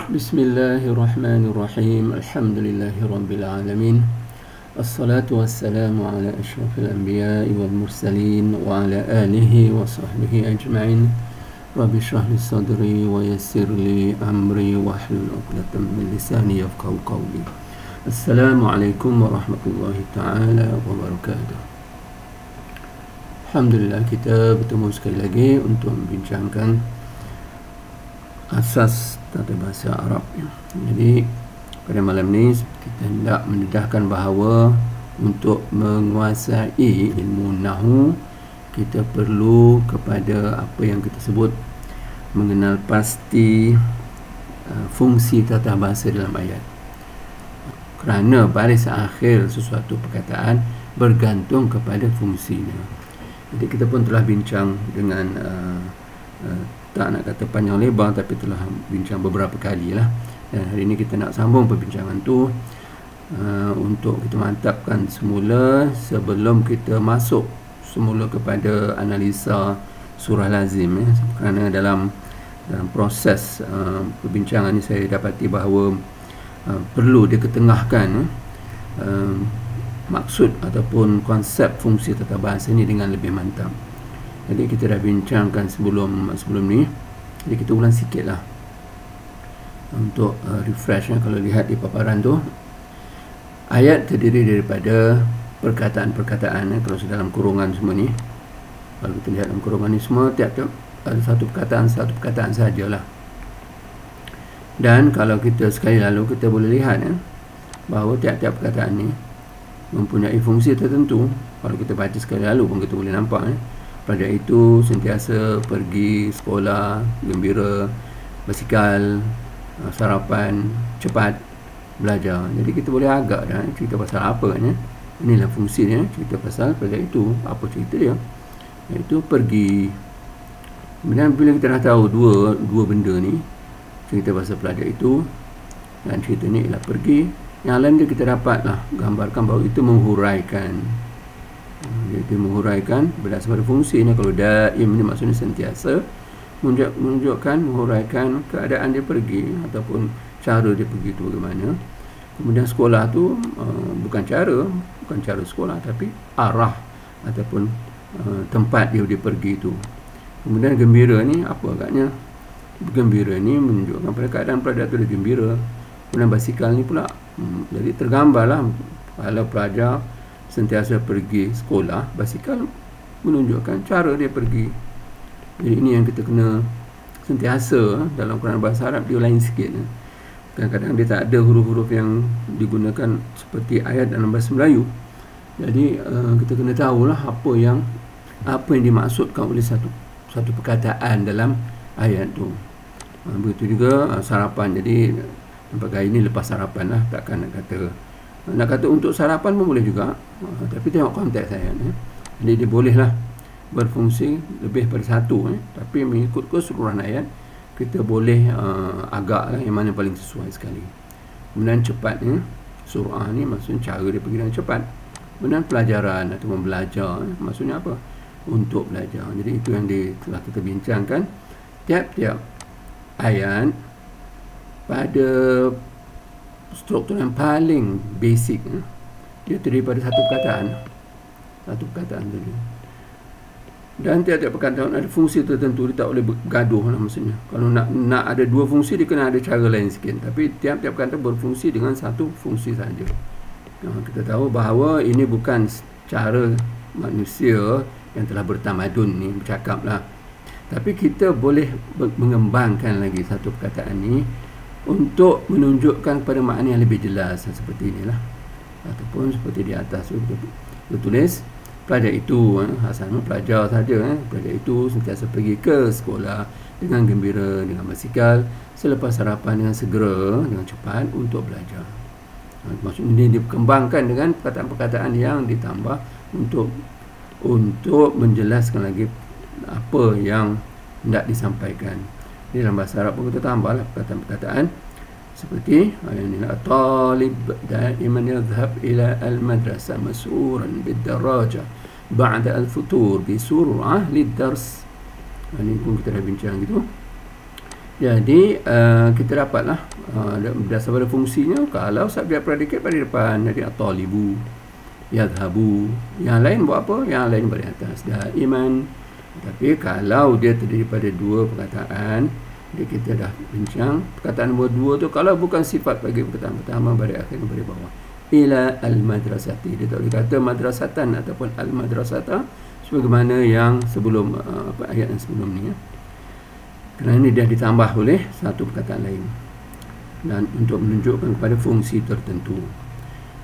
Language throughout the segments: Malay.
Bismillahirrahmanirrahim. Alhamdulillahirabbil alamin. Assalatu wassalamu ala asyrafil anbiya'i wal mursalin wa ala alihi wa sahbihi ajma'in. Rabbi shrah li sadri wa yassir li amri wahlul 'uqdatam min lisani yafqahu qawli. Assalamualaikum warahmatullahi taala wabarakatuh. Alhamdulillah, kita bertemu sekali lagi untuk membincangkan asas tata bahasa Arab. Jadi pada malam ni kita hendak mendedahkan bahawa untuk menguasai ilmu nahwu kita perlu kepada apa yang kita sebut mengenal pasti fungsi tata bahasa dalam ayat. Kerana baris akhir sesuatu perkataan bergantung kepada fungsinya. Jadi kita pun telah bincang dengan tak nak kata panjang lebar, tapi telah bincang beberapa kali lah. Dan hari ini kita nak sambung perbincangan tu untuk kita mantapkan semula sebelum kita masuk semula kepada analisa surah lazim ya. Kerana dalam proses perbincangan ni saya dapati bahawa perlu diketengahkan maksud ataupun konsep fungsi tata bahasa ni dengan lebih mantap. Jadi kita dah bincangkan sebelum ni. Jadi kita ulang sikit lah untuk refresh ya. Kalau lihat di paparan tu, ayat terdiri daripada perkataan-perkataan ya. Kalau dalam kurungan semua ni, kalau kita lihat dalam kurungan ni semua, tiap-tiap ada satu perkataan sajalah. Dan kalau kita sekali lalu kita boleh lihat ya, bahawa tiap-tiap perkataan ni mempunyai fungsi tertentu. Kalau kita baca sekali lalu pun kita boleh nampak ya. Pelajar itu sentiasa pergi sekolah, gembira, basikal, sarapan, cepat, belajar. Jadi kita boleh agak dah cerita pasal apa ya. Inilah fungsinya, cerita pasal pelajar itu. Apa cerita dia? Iaitu pergi. Kemudian bila kita dah tahu dua benda ni, cerita pasal pelajar itu dan cerita ni ialah pergi, yang lain dia kita dapatlah gambarkan bahawa itu menghuraikan. Dia menghuraikan berdasarkan fungsinya. Kalau daim ni maksudnya sentiasa, menunjukkan menghuraikan keadaan dia pergi ataupun cara dia pergi itu bagaimana. Kemudian sekolah tu bukan cara sekolah, tapi arah ataupun tempat dia pergi itu. Kemudian gembira ni apa agaknya? Gembira ni menunjukkan pada keadaan pelajar tu dia gembira. Kemudian basikal ni pula jadi tergambarlah kalau pelajar sentiasa pergi sekolah, basikal menunjukkan cara dia pergi. Jadi ini yang kita kena sentiasa dalam Quran bahasa Arab, dia lain sikit. Kadang-kadang dia tak ada huruf-huruf yang digunakan seperti ayat dalam bahasa Melayu. Jadi kita kena tahulah apa yang dimaksudkan oleh satu perkataan dalam ayat tu. Begitu juga sarapan. Jadi nampak gaya ini lepas sarapan lah, takkan nak kata untuk sarapan pun boleh juga, tapi tengok konteks saya ya. Jadi dia bolehlah berfungsi lebih pada satu tapi mengikut keseluruhan ayat kita boleh agaklah yang mana paling sesuai sekali. Kemudian cepat ya. Surah ni maksudnya cara dia pergi dengan cepat. Kemudian pelajaran atau belajar maksudnya apa? Untuk belajar. Jadi itu yang telah kita bincangkan. Tiap-tiap ayat pada struktur yang paling basic dia terdiri pada satu perkataan tadi. Dan tiap-tiap perkataan ada fungsi tertentu, dia tak boleh bergaduh lah maksudnya. Kalau nak ada dua fungsi, dia kena ada cara lain sikit. Tapi tiap-tiap perkataan berfungsi dengan satu fungsi saja. Kita tahu bahawa ini bukan cara manusia yang telah bertamadun ni bercakap lah. Tapi kita boleh mengembangkan lagi satu perkataan ni untuk menunjukkan kepada makna yang lebih jelas seperti inilah. Ataupun seperti di atas tu tulis pelajar itu Hasan pelajar saja pelajar itu sentiasa pergi ke sekolah dengan gembira, dengan basikal, selepas sarapan dengan segera, dengan cepat untuk belajar. Maksudnya ini dikembangkan dengan perkataan-perkataan yang ditambah untuk menjelaskan lagi apa yang hendak disampaikan. Di dalam bahasa Arab pun kita tambahlah perkataan-perkataan seperti inilah talib daiman yadhhab ila al-madrasah mas'uran bid-daraja ba'da al-futur bi sur'ah lid-dars. Ini pun kita dah bincang gitu. Jadi kita dapatlah berdasar pada fungsinya, kalau subjek predikat pada depan, jadi at-talibu, yadhhabu, yang lain buat apa? Yang lain pada atas, daiman. Tapi kalau dia terdiri pada dua perkataan, jadi kita dah bincang perkataan nombor dua tu, kalau bukan sifat bagi perkataan pertama, pada akhirnya pada bawah, ila al-madrasati. Dia tak boleh kata madrasatan ataupun al-madrasata sebagaimana yang sebelum ayat yang sebelum ni, kerana ini dia ditambah oleh satu perkataan lain dan untuk menunjukkan kepada fungsi tertentu.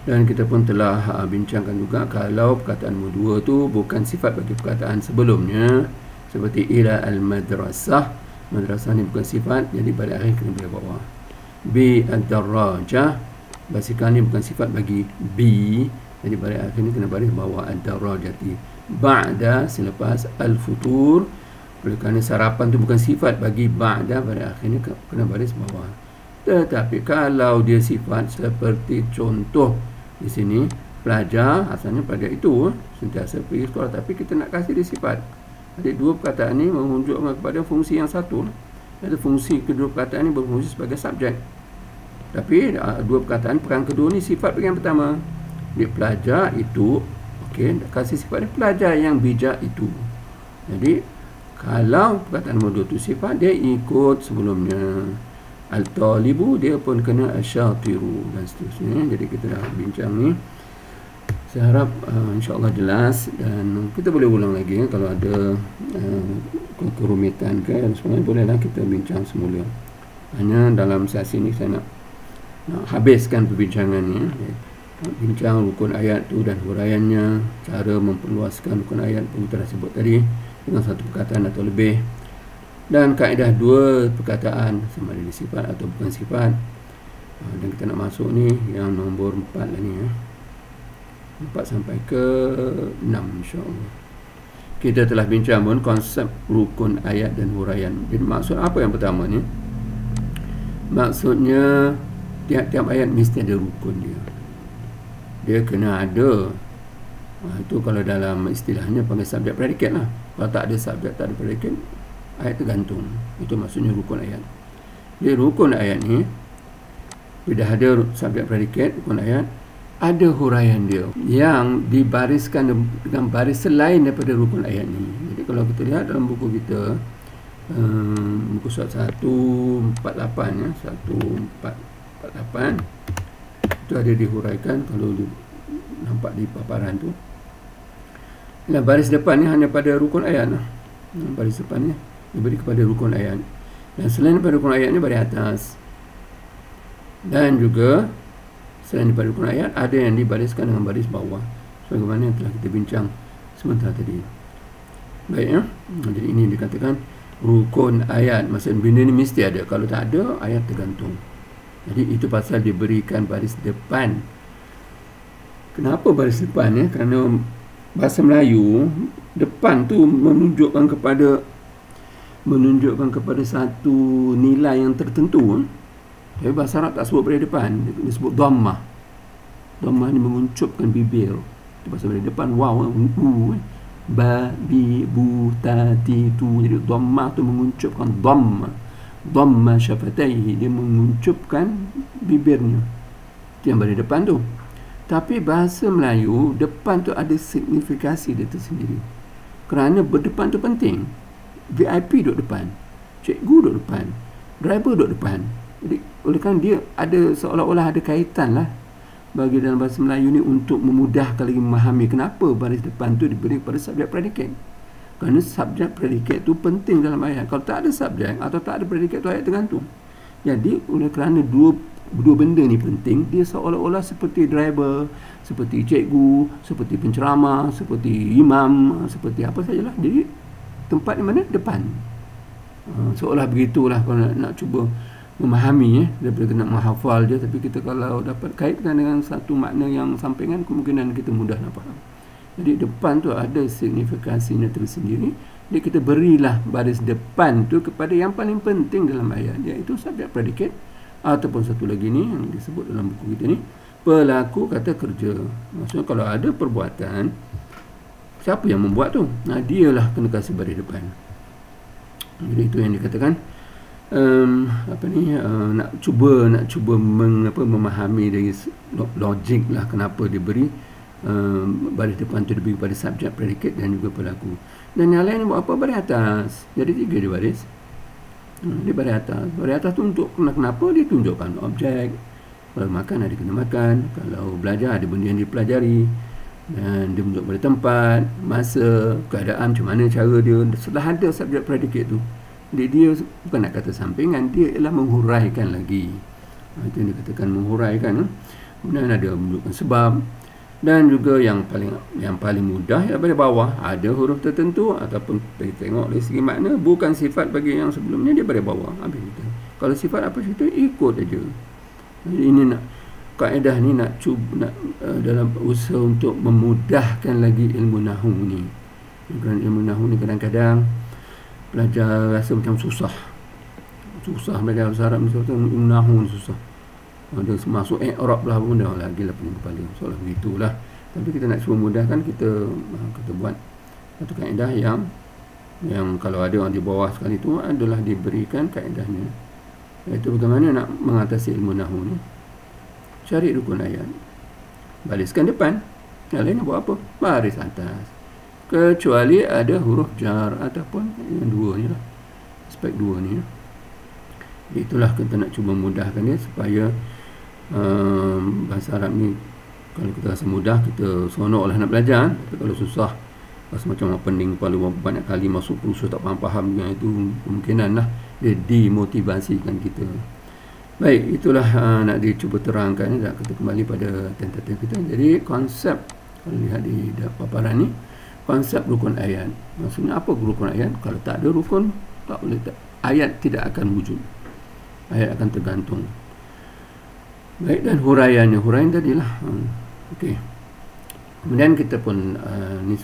Dan kita pun telah bincangkan juga kalau perkataan nombor dua tu bukan sifat bagi perkataan sebelumnya, seperti ila al-madrasah. Madrasah ni bukan sifat, jadi pada akhir kena boleh bawah. Bi ad-darajah, basikal ni bukan sifat bagi bi, jadi pada akhir ni kena baris bawah ad-darajati. Ba'da, selepas al-futur, oleh kerana sarapan tu bukan sifat bagi ba'da, pada akhirnya kena baris bawah. Tetapi kalau dia sifat seperti contoh di sini, pelajar, asalnya pelajar itu sentiasa pergi sekolah, tapi kita nak kasih dia sifat. Jadi dua perkataan ini menunjukkan kepada fungsi yang satu. Jadi fungsi kedua perkataan ini berfungsi sebagai subjek. Tapi dua perkataan, peran kedua ni sifat bagi yang pertama. Dia pelajar itu, okey, kasih sifat dia pelajar yang bijak itu. Jadi kalau perkataan nombor dua itu sifat, dia ikut sebelumnya. Al-talibu, dia pun kena asyatiru dan seterusnya. Jadi kita dah bincang ni. Saya harap insya-Allah jelas, dan kita boleh ulang lagi kalau ada kerumitan ke dan semuanya, bolehlah kita bincang semula. Hanya dalam sesi ini saya nak habiskan perbincangan ni, bincang rukun ayat tu dan huraiannya, cara memperluaskan rukun ayat pun kita dah sebut tadi dengan satu perkataan atau lebih, dan kaedah dua perkataan sama ada sifat atau bukan sifat. Dan kita nak masuk ni yang nombor 4 lah ni, 4 sampai ke 6 insya-Allah. Kita telah bincang pun konsep rukun ayat dan huraian. Jadi maksud apa yang pertama ni? Maksudnya tiap-tiap ayat mesti ada rukun dia. Dia kena ada. Itu kalau dalam istilahnya panggil subjek predikat lah. Kalau tak ada subjek, tak ada predikat, ayat tergantung. Itu maksudnya rukun ayat. Jadi rukun ayat ni, bila ada subjek predikat, rukun ayat, ada huraian dia yang dibariskan dengan baris selain daripada rukun ayat ni. Jadi kalau kita lihat dalam buku kita, buku surat 148 ya, 1448 itu ada dihuraikan. Kalau nampak di paparan tu, nah, baris depan ni hanya pada rukun ayat lah. Baris depan ni diberi kepada rukun ayat, dan selain daripada rukun ayat ni baris atas, dan juga selain daripada rukun ayat ada yang dibariskan dengan baris bawah, sebagaimana yang telah kita bincang sementara tadi. Baik ya. Jadi ini dikatakan rukun ayat. Maksudnya benda ni mesti ada. Kalau tak ada, ayat tergantung. Jadi itu pasal diberikan baris depan. Kenapa baris depan ya? Kerana bahasa Melayu depan tu menunjukkan kepada satu nilai yang tertentu. Tapi bahasa Arab tak sebut pada depan, dia sebut dhammah. Dhammah ni menguncupkan bibir. Itu bahasa pada depan waw, ba, bi, bu, ta, ti, tu. Jadi dhammah tu menguncupkan dhamma syafataihi, dia menguncupkan bibirnya. Itu yang pada depan tu. Tapi bahasa Melayu depan tu ada signifikasi dia tersendiri. Kerana berdepan tu penting. VIP duduk depan, cikgu duduk depan, driver duduk depan. Jadi oleh kerana dia ada seolah-olah ada kaitan lah bagi dalam bahasa Melayu ni untuk memudahkan lagi memahami kenapa baris depan tu diberi kepada subjek predikat. Kerana subjek predikat tu penting dalam ayat. Kalau tak ada subjek atau tak ada predikat tu, ayat tergantung. Jadi oleh kerana dua benda ni penting, dia seolah-olah seperti driver, seperti cikgu, seperti penceramah, seperti imam, seperti apa sajalah. Jadi tempat di mana? Depan. Seolah begitulah kalau nak cuba memahami daripada nak menghafal je. Tapi kita kalau dapat kaitkan dengan satu makna yang sampingan, kemungkinan kita mudah nak faham. Jadi depan tu ada signifikasinya tersendiri. Jadi kita berilah baris depan tu kepada yang paling penting dalam ayat, iaitu subjek predikat, ataupun satu lagi ni yang disebut dalam buku kita ni, pelaku kata kerja. Maksudnya kalau ada perbuatan, siapa yang membuat tu? Nah, dialah kena kasih baris depan. Jadi itu yang dikatakan nak cuba memahami dari logik lah kenapa dia beri baris depan tu diberi pada subjek, predicate dan juga pelaku. Dan yang lain buat apa? Baris atas. Jadi 3 dia baris. Dia baris atas. Baris atas tu untuk kenapa dia tunjukkan objek. Kalau makan ada kena makan, kalau belajar ada benda yang dipelajari, dan dia menunjuk pada tempat, masa, keadaan, macam mana cara dia. Setelah ada subjek predicate tu, dia bukan nak kata sampingan, dia ialah menghuraikan lagi. Itu yang dikatakan menghuraikan. Kemudian ada menunjukkan sebab, dan juga yang paling mudah ialah pada bawah ada huruf tertentu ataupun kita tengok dari segi makna bukan sifat bagi yang sebelumnya, dia pada bawah. Habis itu. Kalau sifat apa situ ikut aja. Ini kaedah ni nak cuba dalam usaha untuk memudahkan lagi ilmu nahwu ni. Kerana ilmu nahwu ni kadang-kadang pelajar rasa macam susah belajar bahasa Arab ni, ilmu nahwu ni susah. Ada masuk i'rab lah pun dah lagi lah pening kepala. Soalan begitulah. Tapi kita nak cuba mudahkan, kita buat satu kaedah yang kalau ada orang di bawah sekali tu adalah diberikan kaedahnya, iaitu bagaimana nak mengatasi ilmu nahwu ni. Cari rukun ayat, bariskan depan, yang lain buat apa? Baris atas, kecuali ada huruf jar ataupun yang dua ni lah, aspek dua ni lah. Itulah kita nak cuba mudahkan dia supaya bahasa Arab ni kalau kita rasa mudah, kita seronok lah nak belajar. Tapi kalau susah, rasa macam pening kepala, banyak kali masuk kursus tak faham-faham, yang itu kemungkinan lah dia demotivasikan kita. Baik, itulah nak dicuba terangkan. Nak kita kembali pada tentatif kita. Jadi konsep, kalau lihat di paparan ni, konsep rukun ayat. Maksudnya apa rukun ayat? Kalau tak ada rukun, tak boleh, ayat tidak akan wujud. Ayat akan tergantung. Baik, dan huraiannya, huraian tadilah. Okey. Kemudian kita pun ni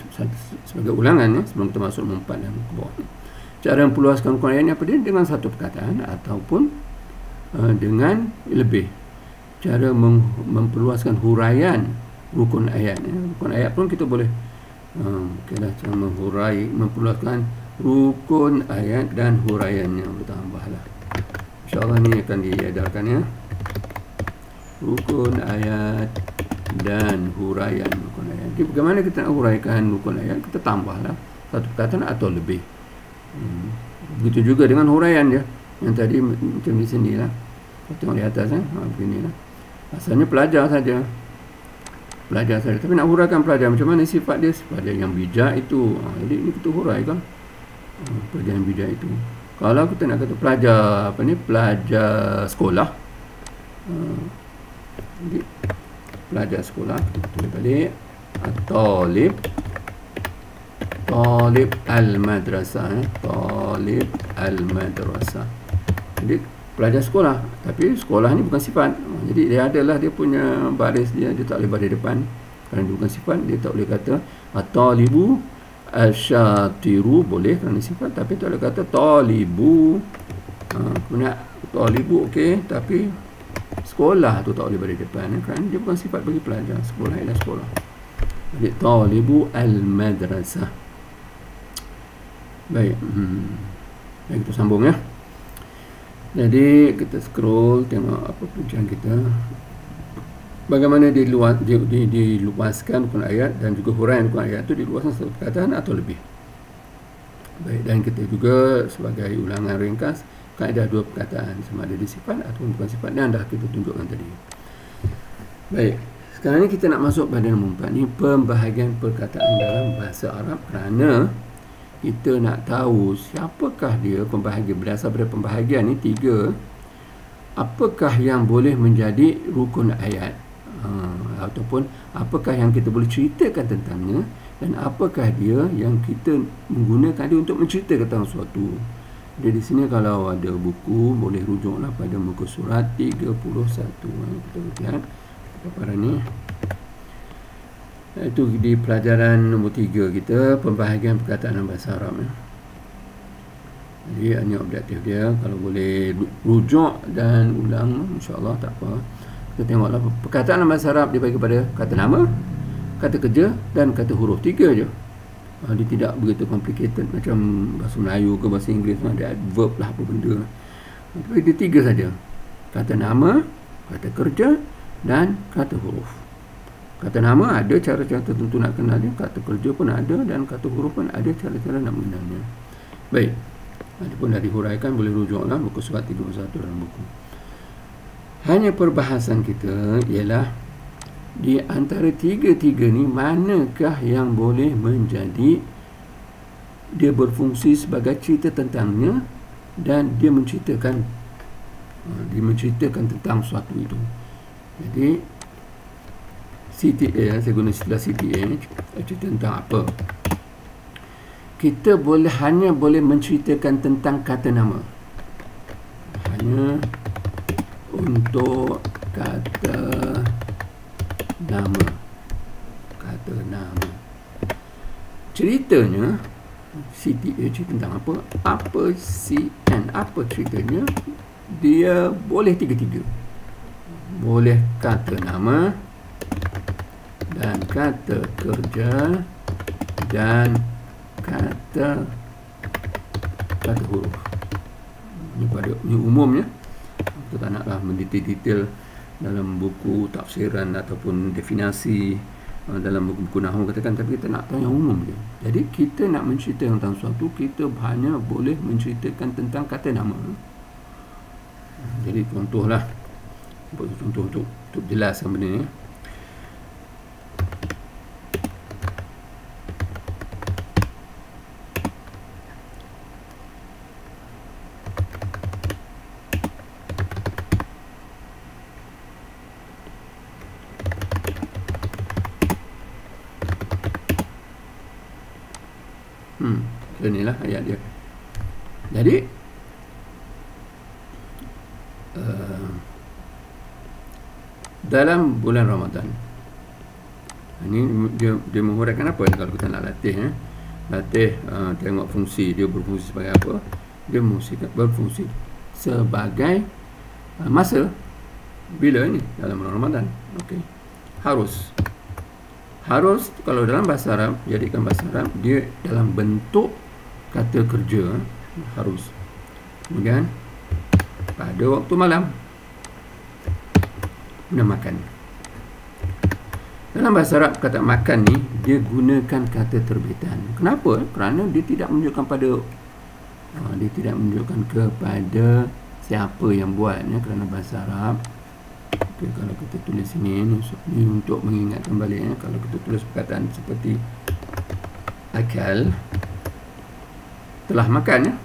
sebagai ulangan ya, sebelum kita masuk mempat dan ke bawah. Cara memperluaskan rukun ayat ni apa dia? Dengan satu perkataan ataupun dengan lebih. Cara memperluaskan huraian rukun ayat. Rukun ayat pun kita boleh cara memperluaskan rukun ayat dan huraiannya bertambahlah. InsyaAllah ni akan diedarkan ya. Rukun ayat dan huraian rukun ayat. Jadi bagaimana kita nak huraikan rukun ayat? Kita tambahlah satu perkataan atau lebih. Begitu juga dengan huraian dia. Yang tadi macam di sini lah. Tengok di atas beginilah. Asalnya pelajar saja. Tapi nak huraikan pelajar macam mana sifat dia? Sifat dia yang bijak itu. Jadi ini kita huraikan. Pelajar yang bijak itu. Kalau kita nak kata pelajar pelajar sekolah. Jadi pelajar sekolah, kita tulis balik talib al-madrasah, talib al-madrasah. Jadi pelajar sekolah, tapi sekolah ni bukan sifat. Jadi dia adalah dia punya baris dia tak boleh baris depan kerana dia bukan sifat. Dia tak boleh kata at-talibu asyatiru, boleh kerana sifat, tapi tak boleh kata talibu. Kemudian talibu okey, tapi sekolah tu tak boleh baris depan kerana dia bukan sifat bagi pelajar. Sekolah ialah sekolah. Jadi talibu al-madrasah. Baik, baik, kita sambung ya. Jadi kita scroll tengok apa perbincangan kita. Bagaimana diluaskan rukun ayat dan juga huraian rukun ayat itu diluaskan satu perkataan atau lebih. Baik, dan kita juga sebagai ulangan ringkas kaedah dua perkataan, sama ada di sifat atau bukan sifat, yang dah kita tunjukkan tadi. Baik, sekarang ni kita nak masuk pada nombor 4 ni, pembahagian perkataan dalam bahasa Arab, kerana kita nak tahu siapakah dia pembahagian. Berdasar pada pembahagian ni 3, apakah yang boleh menjadi rukun ayat, ataupun apakah yang kita boleh ceritakan tentangnya, dan apakah dia yang kita menggunakan dia untuk menceritakan tentang sesuatu. Jadi di sini kalau ada buku boleh rujuklah pada muka surat 31. Kita lihat paparan ni. Itu di pelajaran nombor 3 kita, pembahagian perkataan dalam bahasa Arab. Jadi ini objektif dia. Kalau boleh rujuk dan ulang, insya-Allah tak apa. Kita tengoklah perkataan dalam bahasa Arab dibagi kepada kata nama, kata kerja dan kata huruf. 3 je. Dia tidak begitu complicated macam bahasa Melayu ke bahasa Inggeris, ada adverb lah apa benda. Tapi dia 3 saja. Kata nama, kata kerja dan kata huruf. Kata nama ada cara-cara tertentu nak kenal dia, kata kerja pun ada, dan kata huruf pun ada cara-cara nak mengenalnya. Baik, adapun dah dihuraikan, boleh rujuklah buku surat 31 dalam buku. Hanya perbahasan kita ialah di antara tiga-tiga ni manakah yang boleh menjadi dia berfungsi sebagai cerita tentangnya dan dia menceritakan tentang sesuatu itu. Jadi CTA, saya guna istilah CTA, cerita tentang apa? Kita hanya boleh menceritakan tentang kata nama. Hanya untuk kata nama. Kata nama. Ceritanya CTA cerita tentang apa? Apa CN? Apa ceritanya? Dia boleh tiga-tiga. Boleh kata nama dan kata kerja dan kata huruf. Ini umumnya. Kita tak naklah mendetail-detail dalam buku tafsiran ataupun definisi dalam buku-buku nahwu katakan, tapi kita nak tahu yang umum je. Jadi kita nak menceritakan tentang sesuatu, kita hanya boleh menceritakan tentang kata nama. Jadi contohlah, contoh untuk jelaskan benda ni. Inilah ayat dia. Jadi dalam bulan Ramadan ini dia menghuraikan apa kalau kita nak latih tengok fungsi dia, berfungsi sebagai apa. Dia berfungsi sebagai masa bila ini dalam bulan Ramadan. Okey, harus kalau dalam bahasa Arab, jadikan bahasa Arab dia dalam bentuk kata kerja, harus. Kemudian pada waktu malam guna makan. Dalam bahasa Arab kata makan ni dia gunakan kata terbitan. Kenapa? Kerana dia tidak menunjukkan kepada siapa yang buatnya, kerana bahasa Arab. Okay, kalau kita tulis sini ni untuk mengingatkan baliknya, kalau kita tulis perkataan seperti akal, telah makan ya.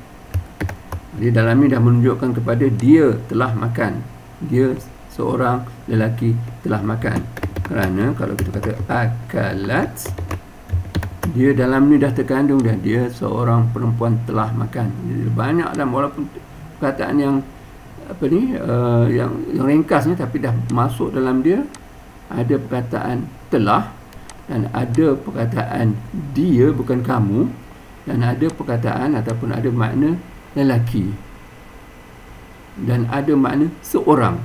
Jadi dalam ni dah menunjukkan kepada dia telah makan. Dia seorang lelaki telah makan. Kerana kalau kita kata akalat, dia dalam ni dah terkandung dah dia seorang perempuan telah makan. Jadi banyak dalam, walaupun perkataan yang yang ringkas ni, tapi dah masuk dalam dia ada perkataan telah, dan ada perkataan dia bukan kamu, dan ada perkataan ataupun ada makna lelaki, dan ada makna seorang.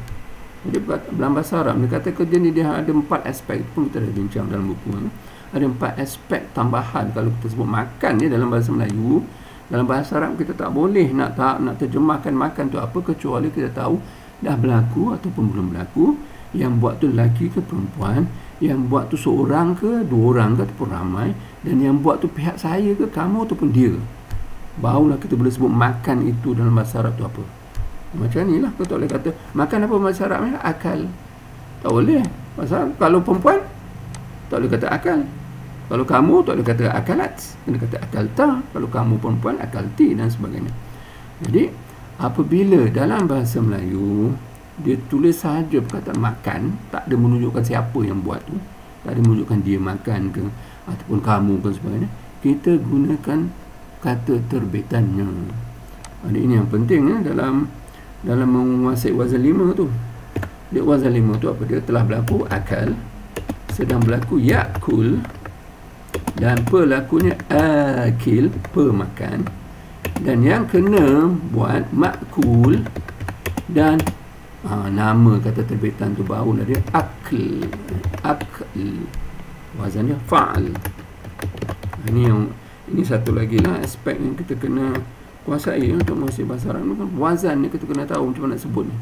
Jadi dalam bahasa Arab dia kata kerja ni dia ada 4 aspek, pun kita dah bincang dalam buku ni. Ada 4 aspek tambahan. Kalau kita sebut makan ni dalam bahasa Melayu, dalam bahasa Arab kita tak boleh nak terjemahkan makan tu apa, kecuali kita tahu dah berlaku ataupun belum berlaku, yang buat tu lelaki ke perempuan, yang buat tu seorang ke, 2 orang ke ataupun ramai, dan yang buat tu pihak saya ke, kamu ataupun dia. Barulah kita boleh sebut makan itu dalam bahasa Arab tu apa. Macam ni lah, kita boleh kata makan apa bahasa Arab ni? Akal. Tak boleh. Pasal kalau perempuan tak boleh kata akal. Kalau kamu tak boleh kata akalat, kena kata akalta. Kalau kamu perempuan, akalti dan sebagainya. Jadi apabila dalam bahasa Melayu dia tulis sahaja perkataan makan, tak ada menunjukkan siapa yang buat tu, tak ada menunjukkan dia makan ke ataupun kamu ke sebagainya, kita gunakan kata terbitannya. Jadi ini yang penting ya, dalam menguasai wazan 5 tu. Dia wazan 5 tu apa dia? Telah berlaku akal, sedang berlaku yakul, dan pelakunya akil, pemakan, dan yang kena buat makul, dan nama kata terbitan tu barulah dia akl. Wazan dia fa'al. Ini satu lagi lah aspek yang kita kena kuasai untuk menguasai bahasa Arab ni kan, wazan ni kita kena tahu macam mana nak sebut ni.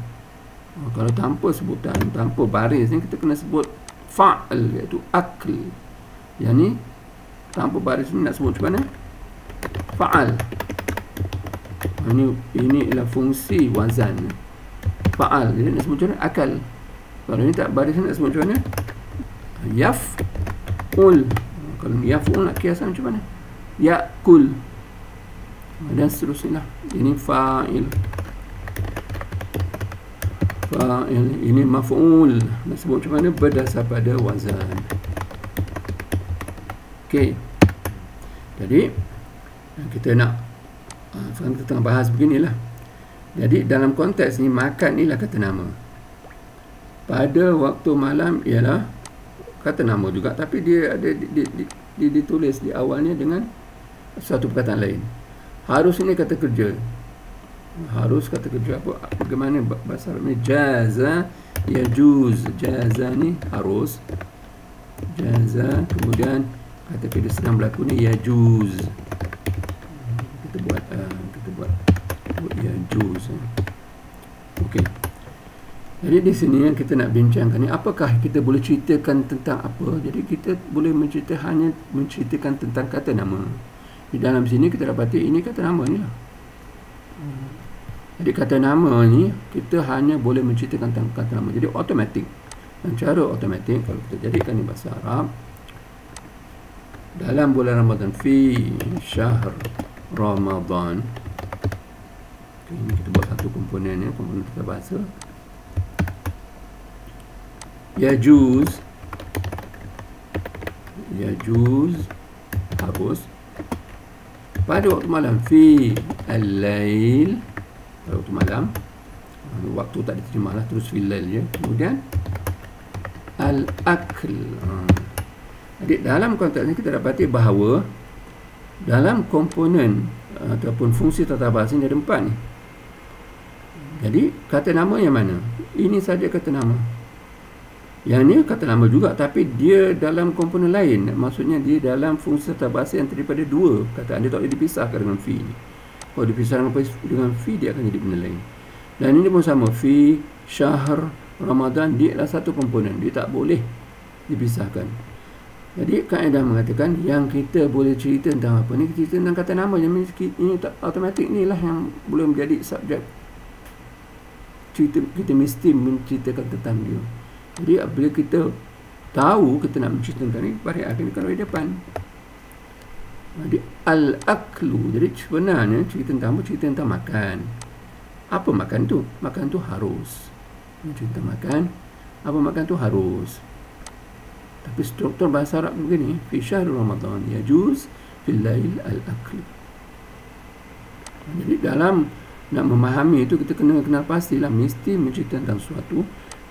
Kalau tanpa sebutan, tanpa baris ni, kita kena sebut fa'al, iaitu akl. Yang ni tanpa baris ni nak sebut macam mana? Fa'al. Ini ialah fungsi wazan. Fa'al, jadi nak sebut macam mana? Akal. Kalau ni tak baris ni nak sebut macam mana? Yaf'ul. Kalau yaf'ul nak kiasan macam mana? Ya'kul. Dan seterusnya. Ini fa'il. Fa'il. Ini maf'ul. Nak sebut macam mana? Berdasar pada wazan. Okey. Jadi kita nak sekarang kita tengah bahas beginilah. Jadi dalam konteks ni, makan ni lah kata nama. Pada waktu malam ialah kata nama juga, tapi dia ada ditulis di awalnya dengan suatu perkataan lain. Harus ini kata kerja. Harus kata kerja apa? Bagaimana bahasa Arab ni? Jaza, yajuz. Jaza ni harus. Jaza, kemudian kata kerja sedang berlaku ni yajuz. Kita buat yajuz. Okey. Jadi di sini yang kita nak bincangkan ni, apakah kita boleh ceritakan tentang apa? Jadi kita boleh hanya menceritakan tentang kata nama. Di dalam sini kita dapati ini kata nama ni lah. Jadi kata nama ni kita hanya boleh menceritakan tentang kata nama. Jadi automatik. Dan cara automatik kalau kita jadikan ni bahasa Arab, dalam bulan Ramadan, fi syahr Ramadan. Okay, ini kita buat satu komponen ya, komponen kita bahasa. Yajuz harus pada waktu malam. Fi al-lail, pada waktu malam. Waktu tak diterjemah lah, terus fi al-lail je. Kemudian al-akl. Jadi dalam konteks ni kita dapati bahawa dalam komponen ataupun fungsi tata bahasa ni ada 4 ni. Jadi kata nama yang mana? Ini saja kata nama. Yang ni kata nama juga, tapi dia dalam komponen lain. Maksudnya dia dalam fungsi tata bahasa yang terdiri daripada 2 kataan. Dia tak boleh dipisahkan dengan fi ni. Kalau dipisahkan dengan fi, dia akan jadi benda lain. Dan ini pun sama. Fi syahr Ramadan, dia adalah satu komponen. Dia tak boleh dipisahkan. Jadi kaedah mengatakan yang kita boleh cerita tentang apa ni, kita cerita tentang kata nama. Yang ini tak automatik ni lah yang boleh menjadi subjek cerita. Kita mesti menceritakan tentang dia. Jadi apabila kita tahu kita nak menceritakan ni, pada akhirnya kalau di depan. Jadi al-aklu. Jadi sebenarnya cerita tentang apa? Cerita tentang makan. Apa makan tu? Makan tu harus. Cerita makan. Apa makan tu harus. Tapi struktur bahasa Arab begini. Fi syahr Ramadan yajuz fil lail al-aklu. Jadi dalam nak memahami itu, kita kena kenal pastilah mesti menceritakan tentang sesuatu,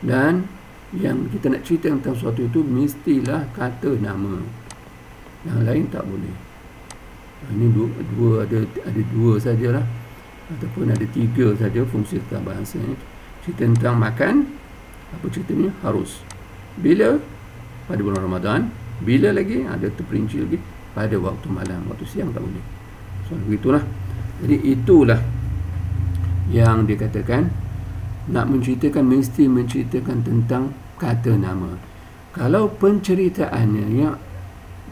dan yang kita nak cerita tentang sesuatu itu mestilah kata nama. Yang lain tak boleh. Ini ada dua sajalah, ataupun ada 3 saja fungsi tata bahasa. Cerita tentang makan, apa ceritanya? Harus. Bila? Pada bulan Ramadan. Bila lagi? Ada terperinci lagi. Pada waktu malam, waktu siang tak boleh. So begitulah. Jadi itulah yang dikatakan nak menceritakan, mesti menceritakan tentang kata nama. Kalau penceritaannya, yang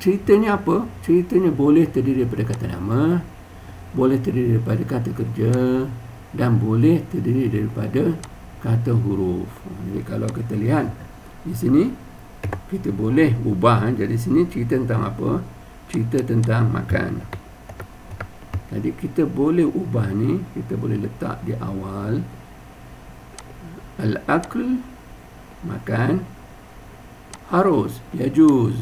ceritanya apa? Ceritanya boleh terdiri daripada kata nama, boleh terdiri daripada kata kerja, dan boleh terdiri daripada kata huruf. Jadi kalau kita lihat di sini, kita boleh ubah. Jadi sini cerita tentang apa? Cerita tentang makan. Jadi kita boleh ubah ni, kita boleh letak di awal al-akl, makan, harus, yajuz.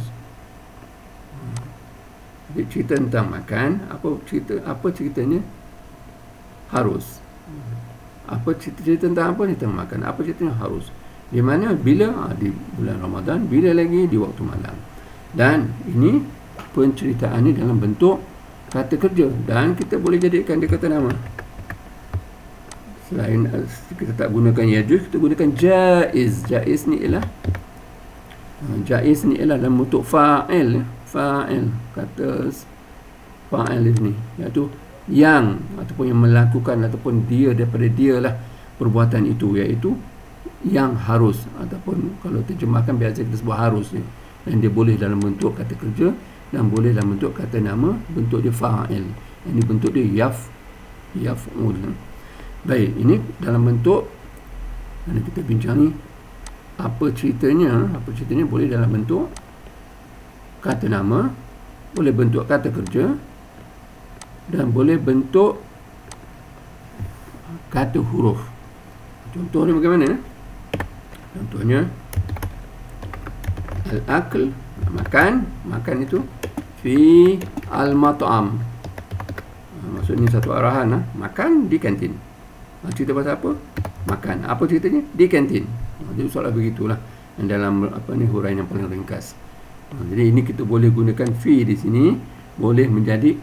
Jadi cerita tentang makan, apa ceritanya? Harus. Apa cerita tentang apa ni? Tentang makan. Apa ceritanya? Harus. Di mana? Bila? Di bulan Ramadan. Bila lagi? Di waktu malam. Dan ini penceritaan ni dalam bentuk kata kerja, dan kita boleh jadikan dia kata nama. Selain kita tak gunakan yajuz, kita gunakan jaiz. Jaiz ni ialah dalam bentuk fa'il. Fa'il, kata fa'il ni, iaitu yang ataupun yang melakukan ataupun dia daripada dialah perbuatan itu, iaitu yang harus, ataupun kalau terjemahkan biasa kita sebut harus ni. Dan dia boleh dalam bentuk kata kerja dan boleh dalam bentuk kata nama, bentuk dia fa'il. Ini bentuk dia yaf'ul. Baik, ini dalam bentuk mana kita bincang ni, apa ceritanya boleh dalam bentuk kata nama, boleh bentuk kata kerja dan boleh bentuk kata huruf. Contohnya bagaimana? Contohnya al-akl, makan itu fi al-mat'am. Maksudnya satu arahan, makan di kantin. Cerita pasal apa? Makan. Apa ceritanya? Di kantin. Jadi soalan begitulah yang dalam huraian yang paling ringkas. Jadi ini kita boleh gunakan fi di sini, boleh menjadi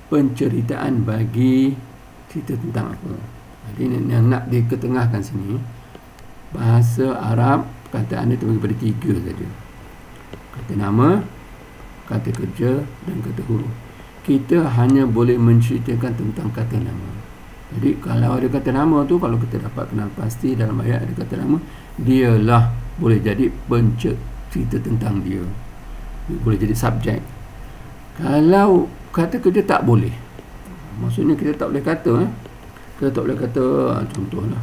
penceritaan bagi cerita tentang apa. Jadi yang nak diketengahkan sini, bahasa Arab perkataan dia terbagi pada 3 saja. Kata nama, kata kerja dan kata huruf. Kita hanya boleh menceritakan tentang kata nama. Jadi kalau ada kata nama tu, kalau kita dapat kenal pasti dalam ayat ada kata nama, dialah boleh jadi cerita tentang dia. Boleh jadi subjek. Kalau kata kerja tak boleh. Maksudnya kita tak boleh kata kita tak boleh kata, contohlah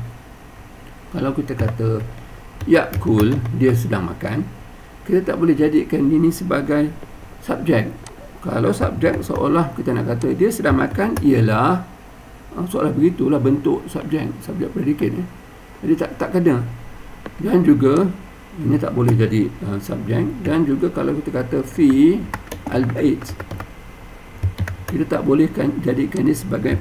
kalau kita kata yakul, dia sedang makan, kita tak boleh jadikan ini sebagai subjek. Kalau subjek seolah kita nak kata dia sedang makan ialah, seolah begitulah bentuk subjek predikat. Jadi tak kena. Dan juga ini tak boleh jadi subjek. Dan juga kalau kita kata fi al-bait, kita tak boleh jadikan ini sebagai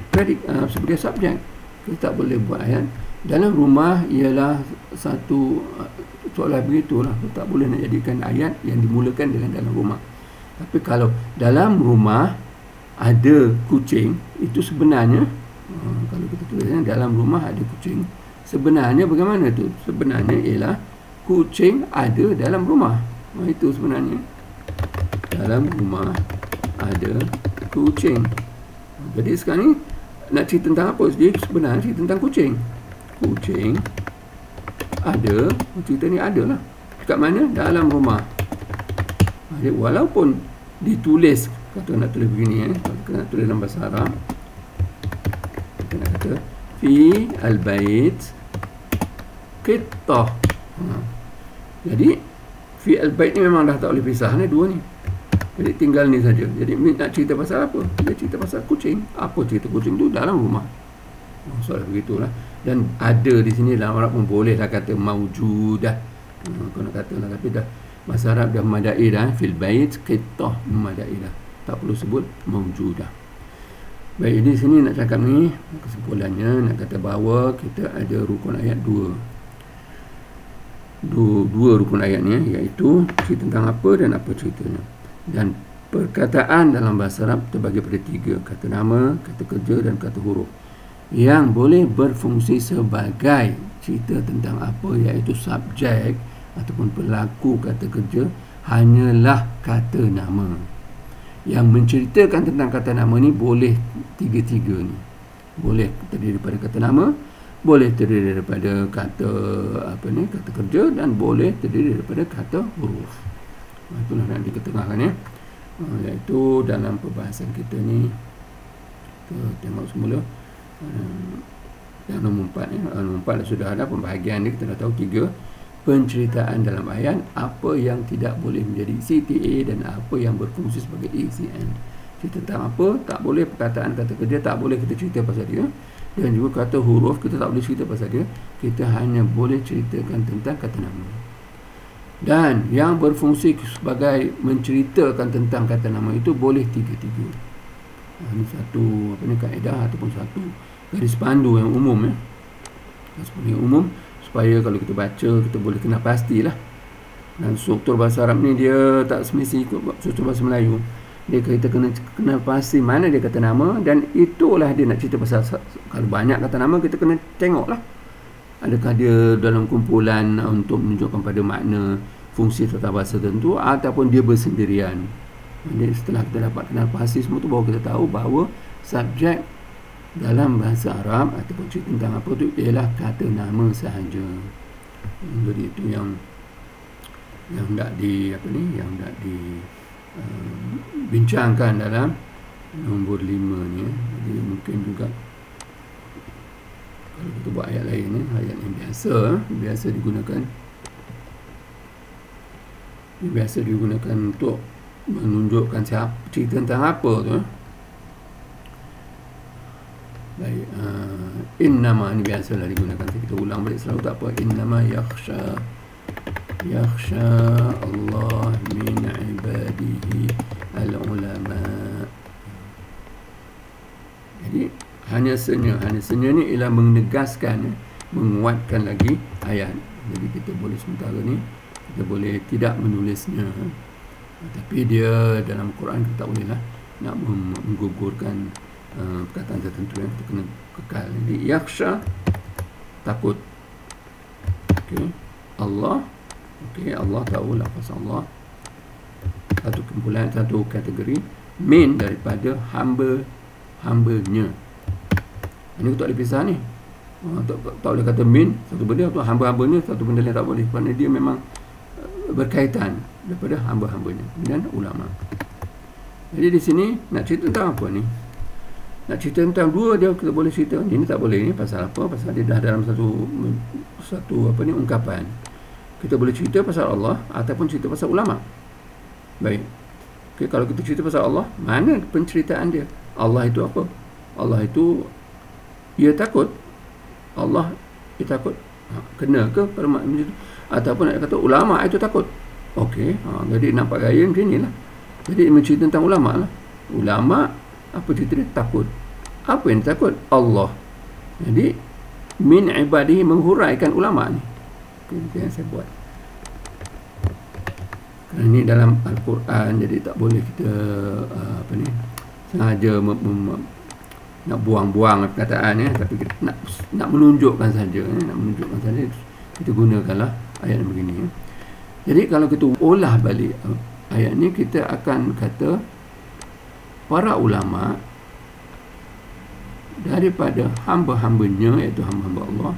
sebagai subjek. Kita tak boleh buat ayat dalam rumah ialah satu, seolah begitulah. Kita tak boleh nak jadikan ayat yang dimulakan dengan dalam rumah. Tapi kalau dalam rumah ada kucing, itu sebenarnya kalau kita tuliskan dalam rumah ada kucing, sebenarnya bagaimana tu? Sebenarnya ialah kucing ada dalam rumah. Itu sebenarnya dalam rumah ada kucing. Jadi sekarang ni nak cerita tentang apa? Jadi sebenarnya cerita tentang kucing. Kucing ada, cerita ni ada lah. Dekat mana? Dalam rumah. Jadi walaupun ditulis, kata nak tulis begini, kita nak tulis dalam bahasa Arab, kita nak kata fi al-bait qittah. Jadi fi al-bait ni memang dah tak boleh pisah ni, dua ni. Jadi tinggal ni saja. Jadi nak cerita pasal apa? Dia cerita pasal kucing. Apa cerita kucing tu? Dalam rumah. Soalan begitulah. Dan ada di sini dalam Arab pun boleh lah kata maujudah. Kau nak kata lah, tapi dah bahasa Arab dah memadai dah. Fil bait qittah, memadai dah. Tak perlu sebut maujudah. Baik, di sini nak cakap ni kesimpulannya, nak kata bahawa kita ada rukun ayat dua rukun ayat ni, iaitu cerita tentang apa dan apa ceritanya. Dan perkataan dalam bahasa Arab terbagi pada 3, kata nama, kata kerja dan kata huruf, yang boleh berfungsi sebagai cerita tentang apa, iaitu subjek ataupun pelaku kata kerja, hanyalah kata nama. Yang menceritakan tentang kata nama ni boleh 3-3 ni. Boleh terdiri daripada kata nama, boleh terdiri daripada kata kata kerja, dan boleh terdiri daripada kata huruf. Itulah yang diketengahkan ya. Iaitu dalam perbahasan kita ni, kita tengok semula yang nombor 4 ya. Nombor 4 dah sudah ada pembahagian ni, kita dah tahu 3 penceritaan dalam ayat, apa yang tidak boleh menjadi CTA dan apa yang berfungsi sebagai ECN. Cerita tentang apa, tak boleh perkataan kata kerja, tak boleh kita cerita pasal dia. Dan juga kata huruf, kita tak boleh cerita pasal dia. Kita hanya boleh ceritakan tentang kata nama. Dan yang berfungsi sebagai menceritakan tentang kata nama itu boleh 3-3. Ini satu kaedah ataupun satu garis pandu yang umum ya. Garis pandu yang umum supaya kalau kita baca kita boleh kenal pastilah. Dan struktur bahasa Arab ni dia tak semestinya ikut struktur bahasa Melayu. Kita kena kenal pasti mana dia kata nama, dan itulah dia nak cerita pasal. Kalau banyak kata nama, kita kena tengoklah adakah dia dalam kumpulan untuk menunjukkan pada makna fungsi tata bahasa tertentu, ataupun dia bersendirian. Jadi setelah kita dapat kenal pasti semua tu, baru kita tahu bahawa subjek dalam bahasa Arab ataupun cerita tentang apa tu ialah kata nama sahaja. Jadi itu yang tak yang tak bincangkan dalam nombor 5 ni. Jadi mungkin juga kalau kita buat ayat lain ni, ayat yang biasa digunakan untuk menunjukkan cerita tentang apa tu. Baik, innama ni biasalah digunakan, kita ulang balik selalu tak apa. Innama yakhsha Allah min ibadihi al-ulama. Jadi hanya senya ni ialah menegaskan, menguatkan lagi ayat. Jadi kita boleh sementara ni kita boleh tidak menulisnya, tapi dia dalam Quran kita tak boleh lah nak menggugurkan perkataan tertentu yang kita kena kekal. Jadi yakhsha, takut. Okey, Allah. Okey, Allah tahu lafaz Allah. Satu kumpulan, satu kategori. Min, daripada hambanya. Ini kita tak boleh pisah ni. Tak boleh kata min satu benda atau hamba-hambanya satu benda lain, tak boleh, kerana dia memang berkaitan daripada hamba-hambanya. Dan ulama. Jadi di sini nak cerita tentang apa ni? Nak cerita tentang dua dia kita boleh cerita. Ini tak boleh ni pasal apa? Pasal dia dah dalam satu ungkapan. Kita boleh cerita pasal Allah ataupun cerita pasal ulama. Baik. Okey, kalau kita cerita pasal Allah, mana penceritaan dia? Allah itu apa? Allah itu ia takut. Allah ia takut. Kena ke pada macam itu? Ataupun nak kata ulama itu takut. Okey, jadi nampak gaya macam inilah. Jadi mencerita tentang ulama lah. Ulama apa cerita dia? Takut. Apa yang takut? Allah. Jadi min ibadihi menghuraikan ulama ni. Itu yang saya buat. Kerana ini dalam Al-Quran, jadi tak boleh kita sengaja nak buang-buang perkataan ya, tapi kita nak menunjukkan saja ya, kita gunakanlah ayat begini ya. Jadi kalau kita olah balik ayat ni, kita akan kata para ulama daripada hamba-hambanya, iaitu hamba-hamba Allah,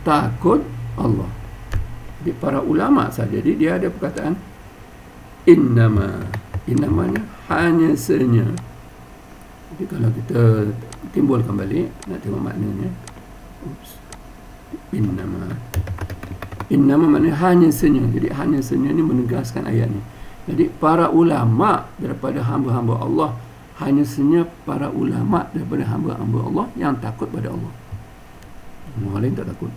takut Allah. Jadi para ulama saja. Jadi dia ada perkataan innamanya hanya senya. Jadi kalau kita timbulkan balik, nak tengok maknanya. Innama maknanya hanya senya. Jadi hanya senya ni menegaskan ayat ni. Jadi para ulama daripada hamba-hamba Allah, hanya senya para ulama daripada hamba-hamba Allah yang takut pada Allah. Orang lain tak takut.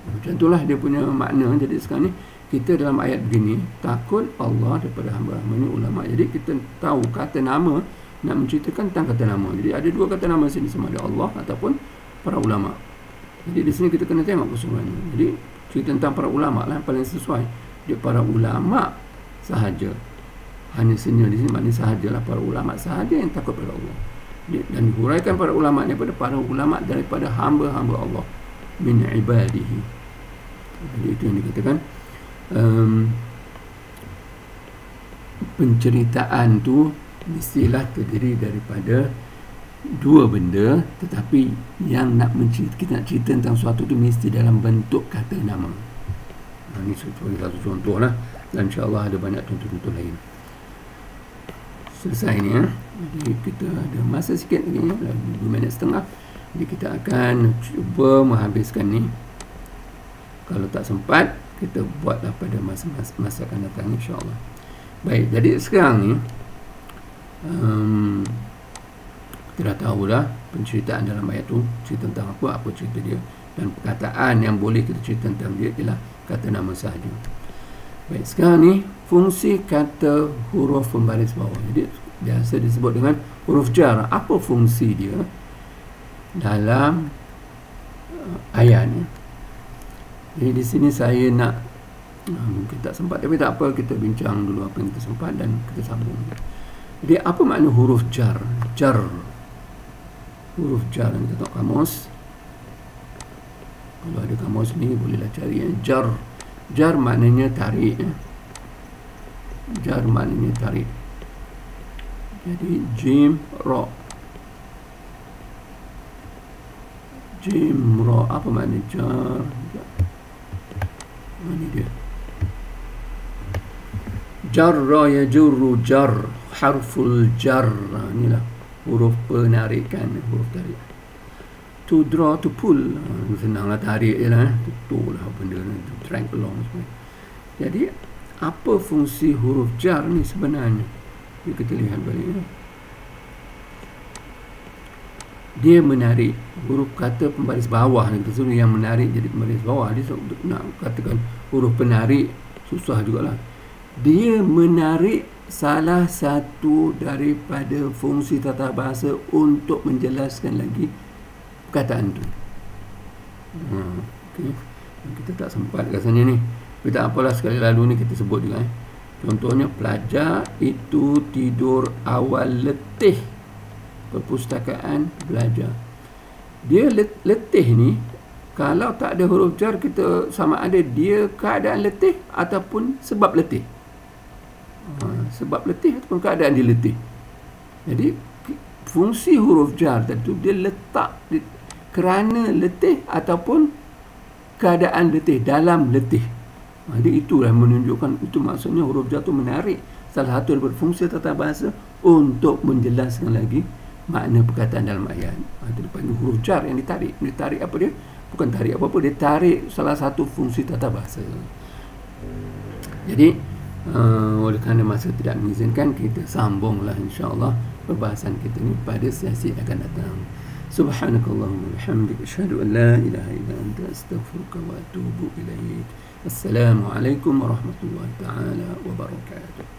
Macam itulah dia punya makna. Jadi sekarang ni kita dalam ayat begini, takut Allah daripada hamba-hambanya ulama. Jadi kita tahu kata nama, nak menceritakan tentang kata nama. Jadi ada dua kata nama sini, sama ada Allah ataupun para ulama. Jadi di sini kita kena tengok keseluruhannya. Jadi cerita tentang para ulama lah paling sesuai. Dia para ulama sahaja. Hanya senya di sini maknanya sahajalah para ulama sahaja yang takut pada Allah. Dan dihuraikan para ulama daripada para ulama daripada hamba-hamba Allah min ibadihi. Jadi itu yang dikatakan penceritaan tu mestilah terdiri daripada dua benda, tetapi yang kita nak cerita tentang sesuatu tu mesti dalam bentuk kata nama. Ini satu contoh lah, dan insyaAllah ada banyak contoh-contoh lain. Selesai ni ya. Jadi kita ada masa sikit lagi ya, 2 minit setengah. Jadi kita akan cuba menghabiskan ni. Kalau tak sempat, kita buatlah pada masa akan datang insyaAllah. Baik, jadi sekarang ni kita dah tahu dah penceritaan dalam ayat tu, cerita tentang apa cerita dia, dan perkataan yang boleh kita cerita tentang dia ialah kata nama sahaja. Baik, sekarang ni fungsi kata huruf pembaris bawah. Jadi biasa disebut dengan huruf jar. Apa fungsi dia dalam ayat ni? Jadi di sini saya nak mungkin tak sempat, tapi tak apa, kita bincang dulu apa yang kita sempat dan kita sambung. Jadi apa makna huruf jar? Jar. Huruf jar, kita tengok kamus. Kalau ada kamus ni bolehlah cari ya. Jar. Jar maknanya tarik ya. jar maknanya tarik. Jadi jim ra. Jim ra apa makna jar? Ini dia. Jarra yajurru jar, harful jar. Inilah huruf penarikan, huruf tarik. To draw, to pull, senanglah tarik je lah, tutup lah benda ni, to drag along. Jadi apa fungsi huruf jar ni sebenarnya? Kita lihat balik. Dia menarik. Huruf kata pembaris bawah ni, kita yang menarik jadi pembaris bawah. Dia nak katakan huruf penarik, susah jugalah. Dia menarik salah satu daripada fungsi tata bahasa untuk menjelaskan lagi perkataan tu. Okay. Kita tak sempat rasanya ni. Tapi tak apalah, sekali lalu ni kita sebut juga. Contohnya, pelajar itu tidur awal letih. Perpustakaan belajar. Dia letih ni, kalau tak ada huruf jar, kita sama ada dia keadaan letih ataupun sebab letih. Sebab letih ataupun keadaan dia letih. Jadi fungsi huruf jar tentu dia letak kerana letih ataupun keadaan letih, dalam letih. Jadi itulah menunjukkan, itu maksudnya huruf jar tu menarik salah satu daripada fungsi tata bahasa untuk menjelaskan lagi makna perkataan dalam ayat. Itu dipanggil huruf jar yang ditarik. Dia tarik apa dia? Bukan tarik apa-apa, dia tarik salah satu fungsi tata bahasa. Jadi oleh kerana masa tidak mengizinkan, kita sambunglah insya-Allah perbahasan kita ni pada sesi akan datang. Subhanakallahumma wa bihamdika asyhadu an la ilaha illa anta astaghfiruka wa atubu ilaik. Assalamualaikum warahmatullahi taala wabarakatuh.